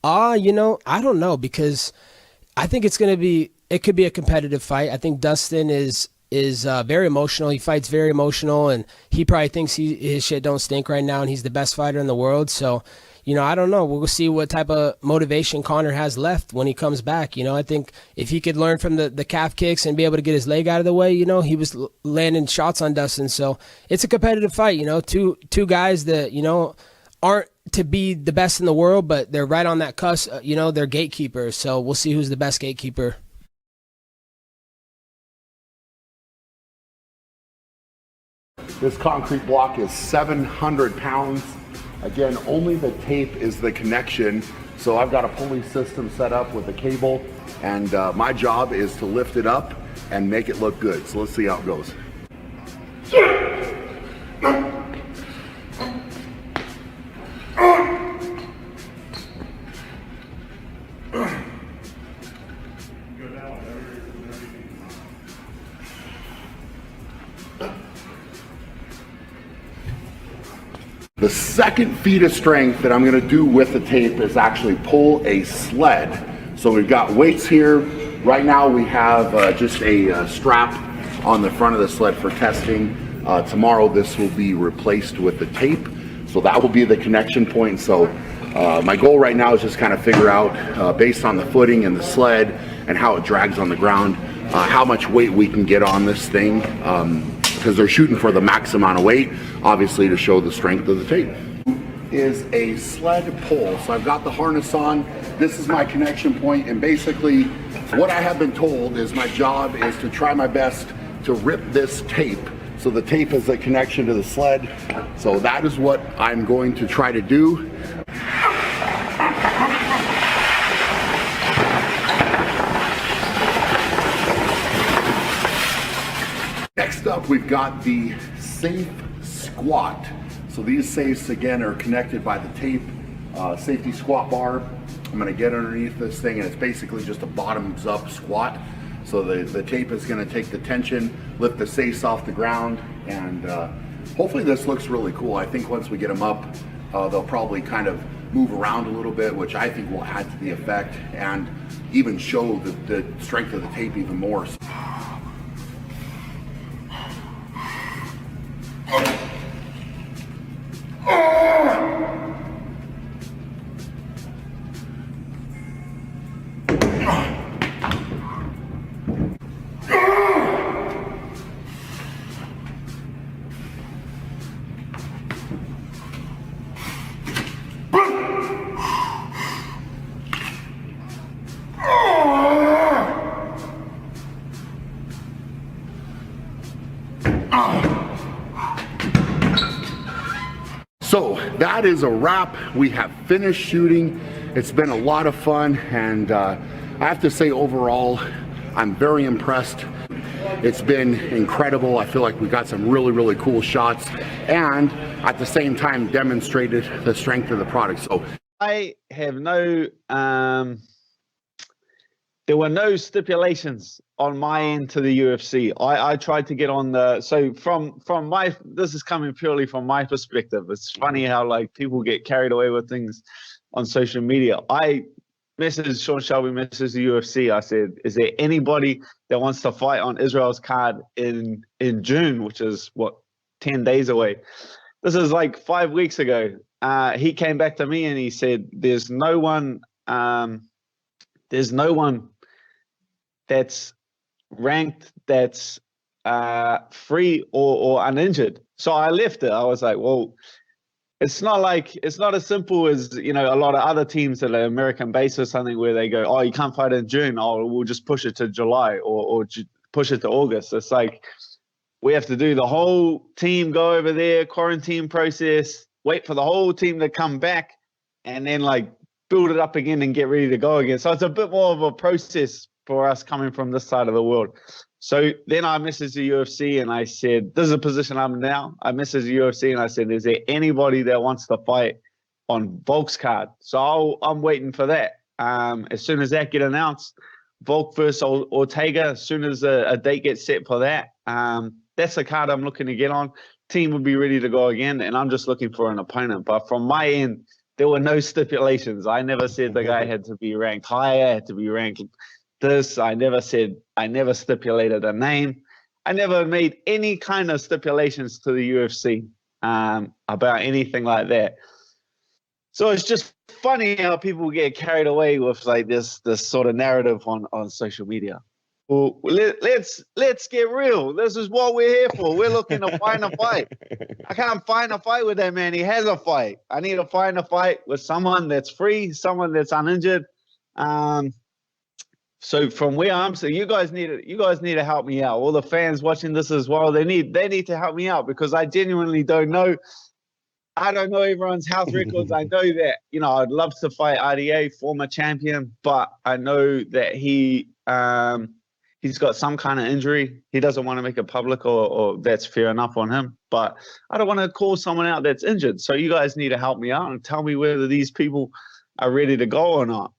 I don't know because I think it could be a competitive fight. I think Dustin is very emotional. He fights very emotional, and he probably thinks his shit don't stink right now, and he's the best fighter in the world. So, I don't know. We'll see what type of motivation Connor has left when he comes back. I think if he could learn from the calf kicks and be able to get his leg out of the way, he was landing shots on Dustin. So it's a competitive fight. Two guys that aren't to be the best in the world, but they're right on that cusp. They're gatekeepers. So we'll see who's the best gatekeeper. This concrete block is 700 pounds. Again, only the tape is the connection. So I've got a pulley system set up with a cable, and my job is to lift it up and make it look good. So let's see how it goes. The second feat of strength that I'm going to do with the tape is actually pull a sled. So we've got weights here. Right now we have just a strap on the front of the sled for testing. Tomorrow this will be replaced with the tape. So that will be the connection point. So my goal right now is just kind of figure out, based on the footing and the sled and how it drags on the ground, how much weight we can get on this thing. Because they're shooting for the max amount of weight, obviously to show the strength of the tape. Is a sled pull. So I've got the harness on. This is my connection point, and basically what I have been told is my job is to try my best to rip this tape. So the tape is the connection to the sled. So that is what I'm going to try to do. Next up, we've got the safe squat. So these safes, again, are connected by the tape, safety squat bar. I'm gonna get underneath this thing, and it's basically just a bottoms up squat. So the tape is gonna take the tension, lift the safes off the ground, and hopefully this looks really cool. I think once we get them up, they'll probably kind of move around a little bit, which I think will add to the effect and even show the strength of the tape even more. So that is a wrap. We have finished shooting. It's been a lot of fun, and I have to say overall, I'm very impressed. It's been incredible. I feel like we got some really, really cool shots, and at the same time demonstrated the strength of the product. So I have no, there were no stipulations on my end to the UFC. I tried to get on the, so from my, this is coming purely from my perspective. It's funny how like people get carried away with things on social media. I messaged Sean Shelby, messaged the UFC. I said, is there anybody that wants to fight on Israel's card in June, which is what, 10 days away? This is like 5 weeks ago. He came back to me and he said, there's no one that's ranked, that's free or uninjured. So I left it. I was like, well, it's not as simple as, you know, a lot of other teams that are American based or something where they go, oh, you can't fight in June. Oh, we'll just push it to July or push it to August. It's like, we have to do the whole team go over there, quarantine process, wait for the whole team to come back, and then like build it up again and get ready to go again. So it's a bit more of a process for us coming from this side of the world. So then I messaged the UFC and I said, this is a position I'm in now. I messaged the UFC and I said, is there anybody that wants to fight on Volk's card? So I'm waiting for that. As soon as that get announced, Volk versus Ortega, as soon as a date gets set for that, that's the card I'm looking to get on. Team will be ready to go again, and I'm just looking for an opponent. But from my end, there were no stipulations. I never said the guy had to be ranked higher, had to be ranked this. I never stipulated a name. I never made any kind of stipulations to the UFC about anything like that. So it's just funny how people get carried away with like this sort of narrative on social media. Well, let's get real. This is what we're here for. We're looking to find a fight. I can't find a fight with that man. He has a fight. I need to find a fight with someone that's free, someone that's uninjured. So from where I'm saying, you guys need to help me out. All the fans watching this as well, they need to help me out, because I genuinely don't know. I don't know everyone's health records. I know that, I'd love to fight RDA, former champion, but I know that he's got some kind of injury. He doesn't want to make it public, or that's fair enough on him. But I don't want to call someone out that's injured. So you guys need to help me out and tell me whether these people are ready to go or not.